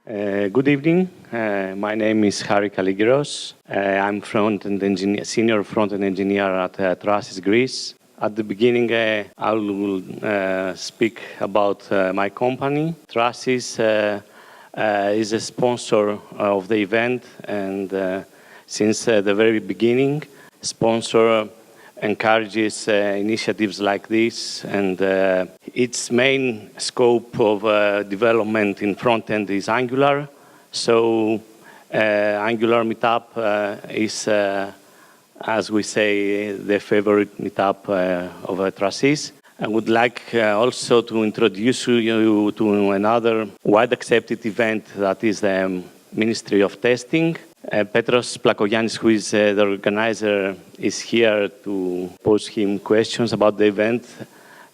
Good evening. My name is Kalligeros. I'm senior front-end engineer at Trasis, Greece. At the beginning, I will speak about my company. Trasis is a sponsor of the event, and since the very beginning, sponsor encourages initiatives like this, and its main scope of development in front-end is Angular. So Angular Meetup is, as we say, the favorite meetup of Trasis. I would like also to introduce you to another wide-accepted event that is the Ministry of Testing. Petros Plakogiannis, who is the organizer, is here to pose him questions about the event.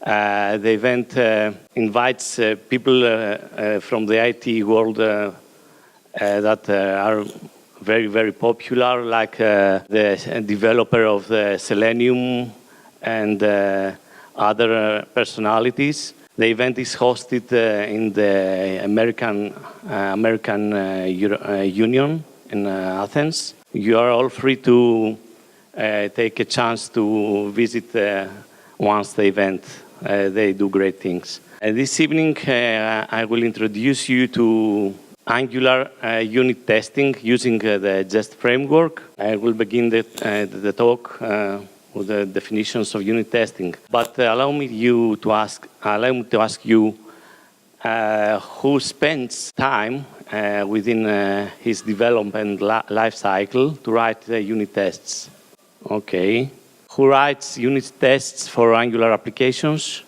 The event invites people from the IT world that are very, very popular, like the developer of the Selenium and other personalities. The event is hosted in the American Union in Athens. You are all free to take a chance to visit once the event. They do great things. This evening, I will introduce you to Angular unit testing using the Jest framework. I will begin the talk with the definitions of unit testing. But allow me to ask you who spends time within his development life cycle to write unit tests. Okay. Who writes unit tests for Angular applications?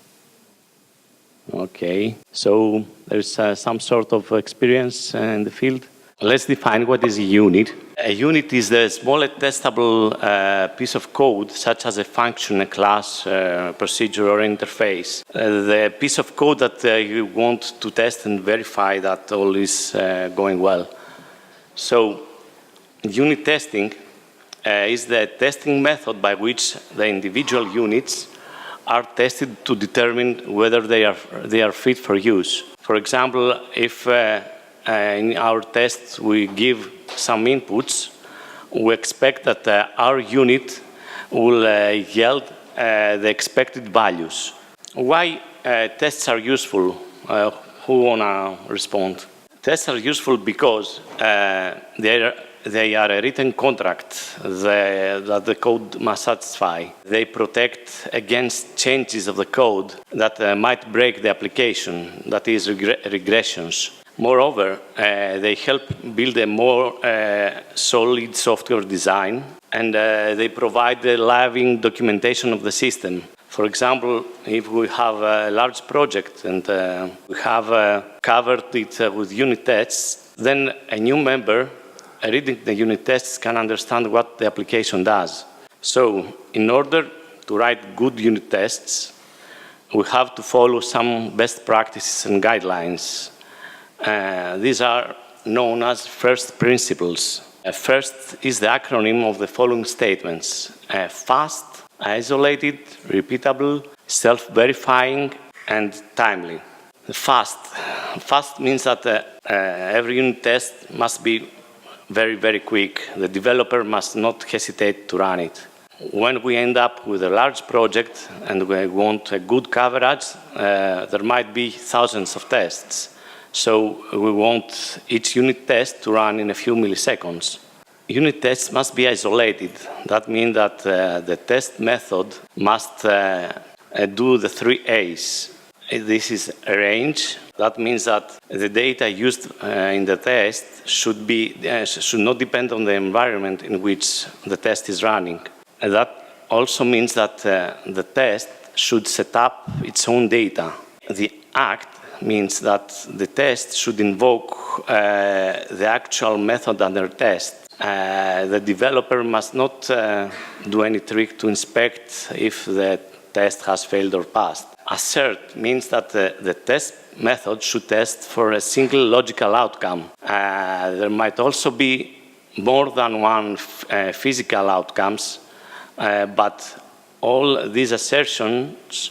Okay. So there's some sort of experience in the field. Let's define what is a unit. A unit is the smallest testable piece of code, such as a function, a class, procedure, or interface. The piece of code that you want to test and verify that all is going well. So, unit testing is the testing method by which the individual units are tested to determine whether they are fit for use. For example, if in our tests we give some inputs, we expect that our unit will yield the expected values. Why tests are useful? Who wanna respond? Tests are useful because they are a written contract that the code must satisfy. They protect against changes of the code that might break the application, that is regressions. Moreover, they help build a more solid software design, and they provide the living documentation of the system. For example, if we have a large project and we have covered it with unit tests, then a new member reading the unit tests can understand what the application does. So, in order to write good unit tests, we have to follow some best practices and guidelines. These are known as FIRST principles. FIRST is the acronym of the following statements: fast, isolated, repeatable, self-verifying, and timely. Fast means that every unit test must be very, very quick. The developer must not hesitate to run it. When we end up with a large project and we want a good coverage, there might be thousands of tests. So we want each unit test to run in a few milliseconds. Unit tests must be isolated. That means that the test method must do the 3 A's. This is arrange. That means that the data used in the test should not depend on the environment in which the test is running. And that also means that the test should set up its own data. The act means that the test should invoke the actual method under test. The developer must not do any trick to inspect if the test has failed or passed. Assert means that the test method should test for a single logical outcome. There might also be more than one physical outcomes, but all these assertions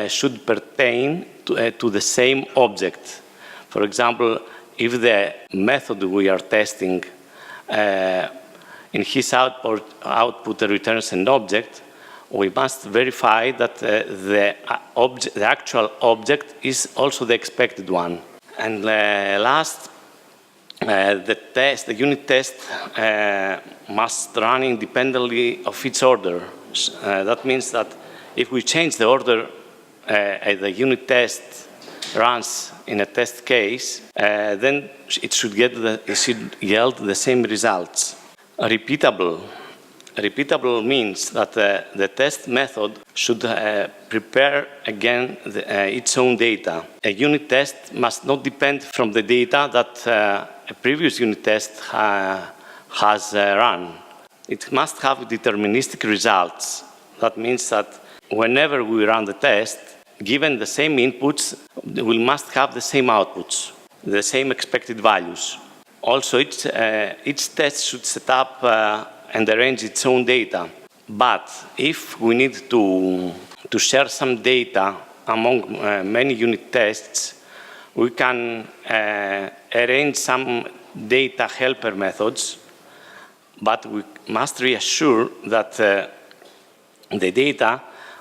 should pertain to the same object. For example, if the method we are testing in his output returns an object, we must verify that the actual object is also the expected one. And last, the unit test must run independently of its order. That means that if we change the order the unit test runs in a test case, then it should yield the same results. Repeatable. Repeatable means that the test method should prepare again its own data. A unit test must not depend from the data that a previous unit test has run. It must have deterministic results. That means that whenever we run the test, given the same inputs, we must have the same outputs, the same expected values. Also, each test should set up and arrange its own data. But if we need to share some data among many unit tests, we can arrange some data helper methods, but we must reassure that the data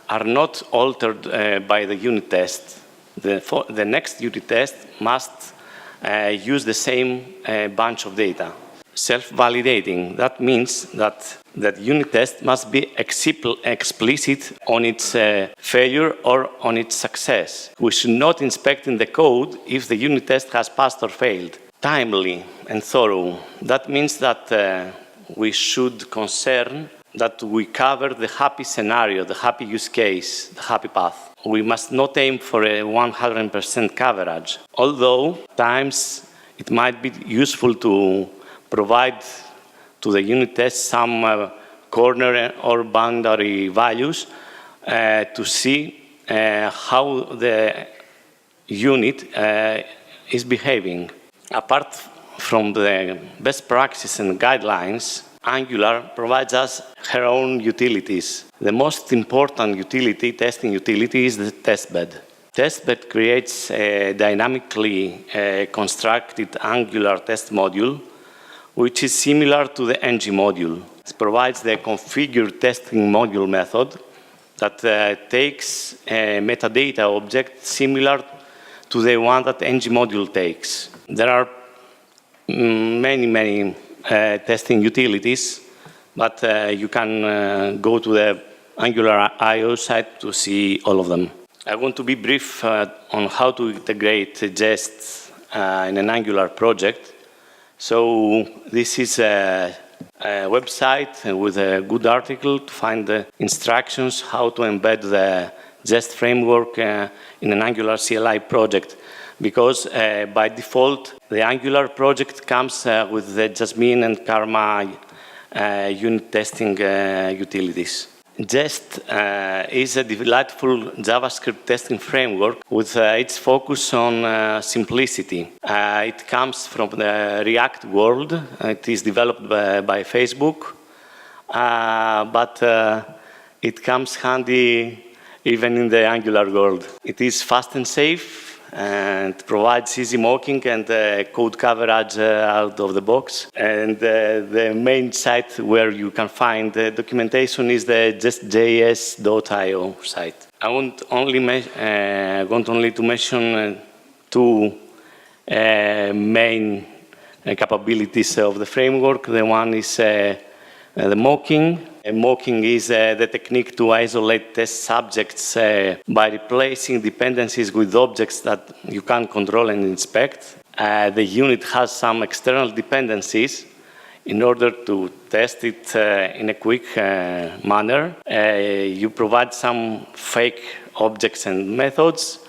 are not altered by the unit test. The next unit test must use the same bunch of data. Self-validating, that means that unit test must be explicit on its failure or on its success. We should not inspect in the code if the unit test has passed or failed. Timely and thorough, that means that we should concern that we cover the happy scenario, the happy use case, the happy path. We must not aim for a 100% coverage, although times it might be useful to provide to the unit test some corner or boundary values to see how the unit is behaving. Apart from the best practices and guidelines, Angular provides us her own utilities. The most important testing utility is the testbed. Testbed creates a dynamically constructed Angular test module, which is similar to the ng module. It provides the configure testing module method that takes a metadata object similar to the one that ng module takes. There are many testing utilities, but you can go to the Angular I/O site to see all of them. I want to be brief on how to integrate Jest in an Angular project. So this is a website with a good article to find the instructions how to embed the Jest framework in an Angular CLI project. Because by default, the Angular project comes with the Jasmine and Karma unit testing utilities. Jest is a delightful JavaScript testing framework with its focus on simplicity. It comes from the React world. It is developed by Facebook, but it comes handy even in the Angular world. It is fast and safe, and provides easy mocking and code coverage out of the box. And the main site where you can find the documentation is the justjs.io site. I want only to mention two main capabilities of the framework. The one is the mocking. Mocking is the technique to isolate test subjects by replacing dependencies with objects that you can control and inspect. The unit has some external dependencies. In order to test it in a quick manner, you provide some fake objects and methods,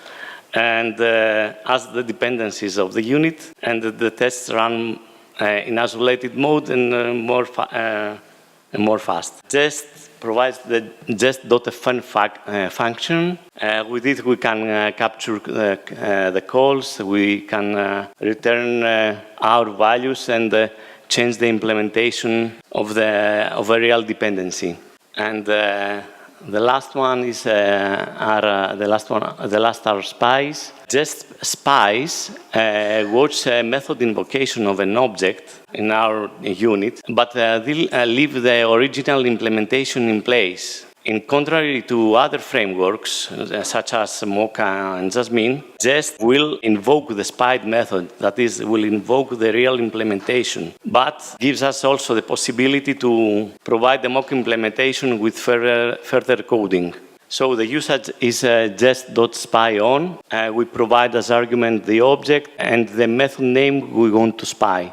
and as the dependencies of the unit, and the tests run in isolated mode and more fast. Jest provides the jest.fn function. With it, we can capture the calls, we can return our values and change the implementation of a real dependency. And The last one is the last are spies. Jest spies watch a method invocation of an object in our unit, but they'll leave the original implementation in place. In contrary to other frameworks, such as Mocha and Jasmine, Jest will invoke the spied method, that is, will invoke the real implementation, but gives us also the possibility to provide the mock implementation with further coding. So the usage is jest.spyon. We provide as argument the object and the method name we want to spy.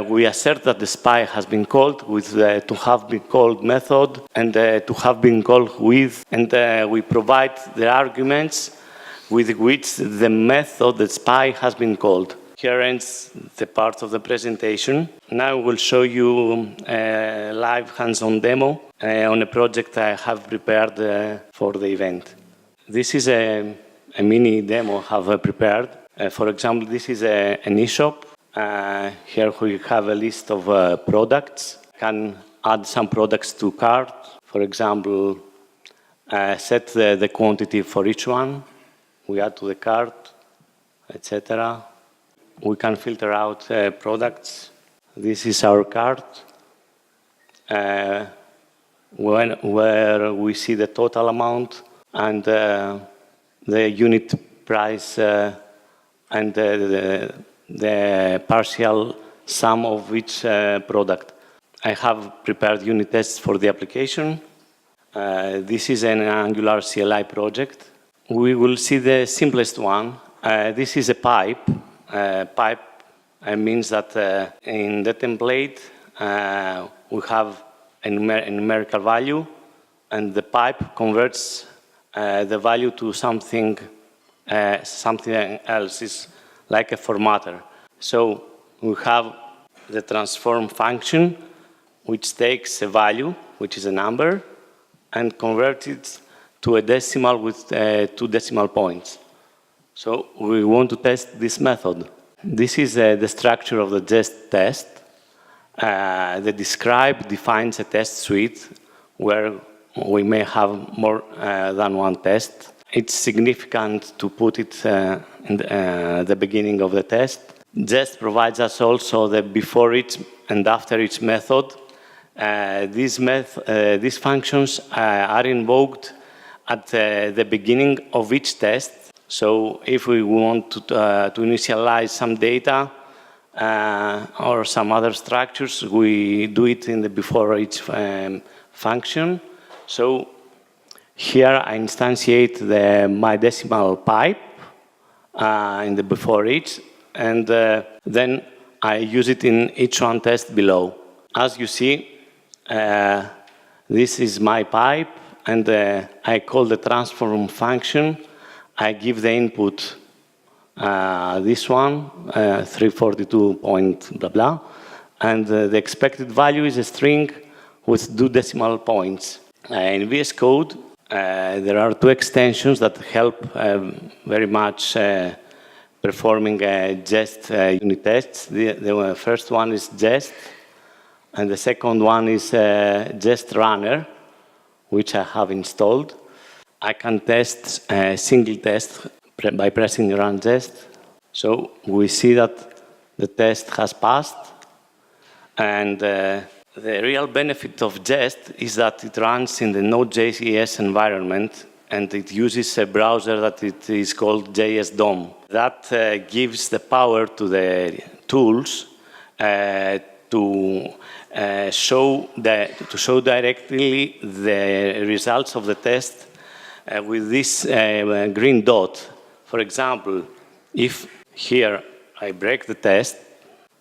We assert that the spy has been called with the to have been called method and to have been called with, and we provide the arguments with which the method, the spy, has been called. Here ends the part of the presentation. Now I will show you a live hands-on demo on a project I have prepared for the event. This is a mini demo I have prepared. For example, this is an e-shop. Here we have a list of products. Can add some products to cart. For example, set the quantity for each one. We add to the cart, etc. We can filter out products. This is our cart, where we see the total amount and the unit price and the partial sum of each product. I have prepared unit tests for the application. This is an Angular CLI project. We will see the simplest one. This is a pipe. Pipe means that in the template we have a numerical value, and the pipe converts the value to something else. It's like a formatter. So we have the transform function, which takes a value, which is a number, and converts it to a decimal with 2 decimal points. So we want to test this method. This is the structure of the Jest test. The describe defines a test suite where we may have more than one test. It's significant to put it in the beginning of the test. Jest provides us also the before each and after each method. These functions are invoked at the beginning of each test. So if we want to initialize some data or some other structures, we do it in the before each function. So here I instantiate my decimal pipe in the before each, and then I use it in each one test below. As you see, this is my pipe, and I call the transform function. I give the input, this one, 342 point blah blah, and the expected value is a string with 2 decimal points. In VS Code, there are 2 extensions that help very much performing Jest unit tests. The first one is Jest, and the second one is Jest Runner, which I have installed. I can test a single test by pressing Run Jest. So we see that the test has passed, and the real benefit of Jest is that it runs in the Node.js environment, and it uses a browser that it is called JS DOM. That gives the power to the tools to show directly the results of the test with this green dot. For example, if here I break the test,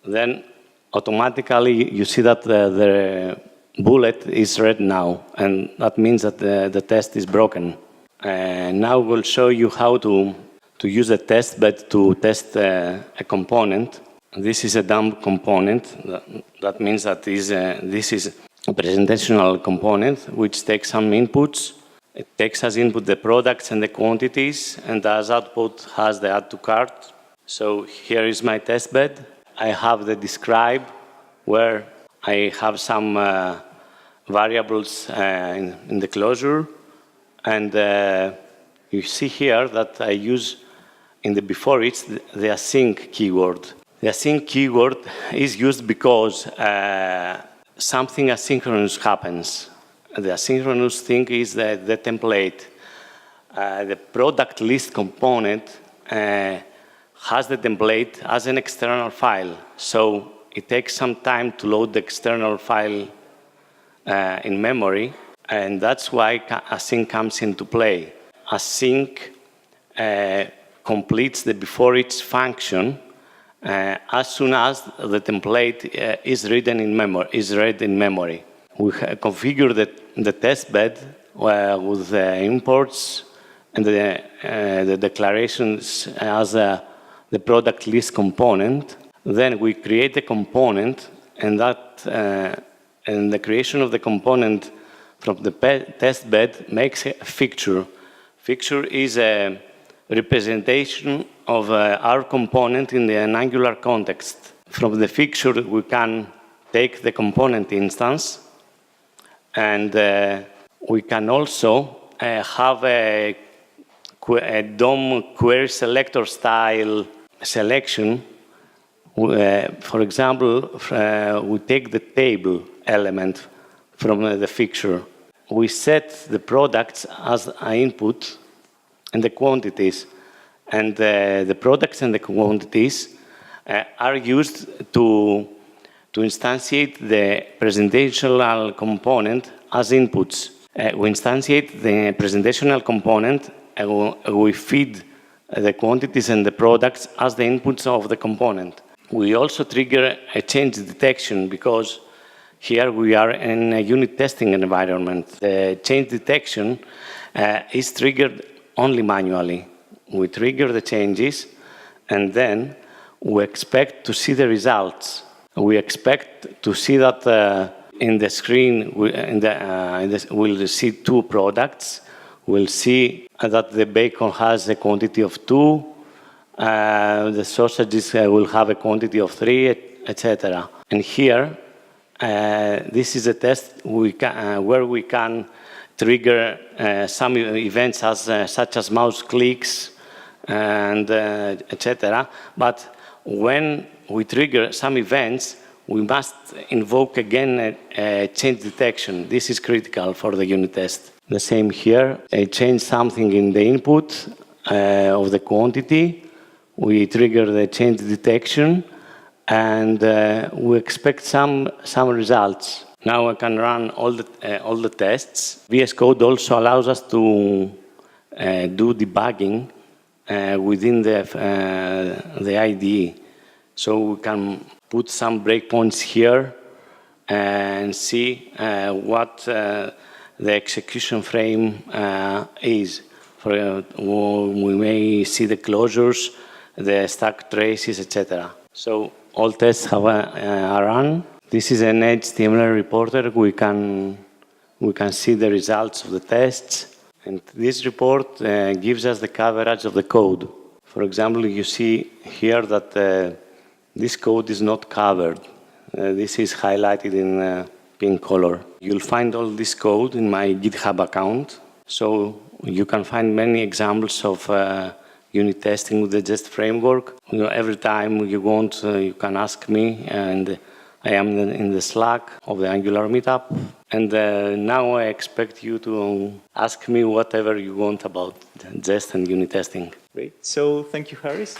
then automatically you see that the bullet is red now, and that means that the test is broken. Now we'll show you how to use a test bed to test a component. This is a dump component. That means that this is a presentational component which takes some inputs. It takes as input the products and the quantities, and as output has the add to cart. So here is my test bed. I have the describe, where I have some variables in the closure. And you see here that I use in the before each the async keyword. The async keyword is used because something asynchronous happens. The asynchronous thing is the template. The product list component has the template as an external file. So it takes some time to load the external file in memory, and that's why async comes into play. Async completes the before each function as soon as the template is read in memory. We configure the test bed with the imports and the declarations as the product list component. Then we create the component, and the creation of the component from the test bed makes a fixture. Fixture is a representation of our component in an Angular context. From the fixture, we can take the component instance, and we can also have a DOM query selector style selection. For example, we take the table element from the fixture. We set the products as an input and the quantities. And the products and the quantities are used to instantiate the presentational component as inputs. We instantiate the presentational component, we feed the quantities and the products as the inputs of the component. We also trigger a change detection because here we are in a unit testing environment. The change detection is triggered only manually. We trigger the changes, and then we expect to see the results. We expect to see that in the screen, we'll see 2 products. We'll see that the bacon has a quantity of 2, the sausages will have a quantity of 3, etc. And here, this is a test where we can trigger some events such as mouse clicks and etc. But when we trigger some events, we must invoke again a change detection. This is critical for the unit test. The same here. I change something in the input of the quantity. We trigger the change detection, and we expect some results. Now I can run all the tests. VS Code also allows us to do debugging within the IDE. So we can put some breakpoints here and see what the execution frame is. We may see the closures, the stack traces, etc. So all tests are run. This is an HTML reporter. We can see the results of the tests. And this report gives us the coverage of the code. For example, you see here that this code is not covered. This is highlighted in pink color. You'll find all this code in my GitHub account. So you can find many examples of unit testing with the Jest framework. Every time you want, you can ask me, and I am in the Slack of the Angular Meetup. And now I expect you to ask me whatever you want about Jest and unit testing. Great. So thank you, Harris.